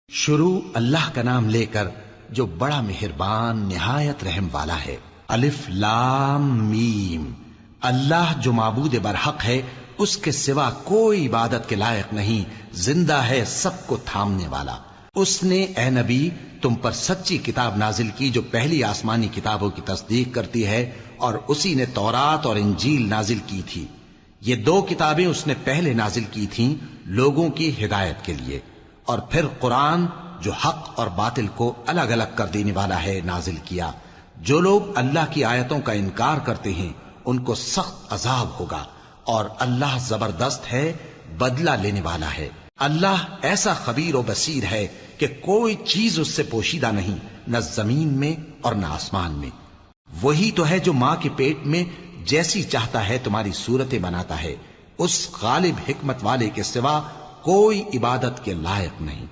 शुरू अल्लाह का नाम लेकर जो बड़ा मेहरबान निहायत रहम वाला है। अलिफ लाम मीम। अल्लाह जो माबूद बरहक है, उसके सिवा कोई इबादत के लायक नहीं, जिंदा है, सबको थामने वाला। उसने ए नबी तुम पर सच्ची किताब नाजिल की जो पहली आसमानी किताबों की तस्दीक करती है, और उसी ने तौरात और इंजील नाजिल की थी। ये दो किताबें उसने पहले नाजिल की थीं लोगों की हिदायत के लिए, और फिर कुरान जो हक और बातिल को अलग अलग कर देने वाला है नाजिल किया। जो लोग अल्लाह की आयतों का इनकार करते हैं उनको सख्त अजाब होगा, और अल्लाह जबरदस्त है, बदला लेने वाला है। अल्लाह ऐसा खबीर और बसीर है कि कोई चीज उससे पोशीदा नहीं, न जमीन में और न आसमान में। वही तो है जो मां के पेट में जैसी चाहता है तुम्हारी सूरतें बनाता है। उस गालिब हिकमत वाले के सिवा कोई इबादत के लायक नहीं।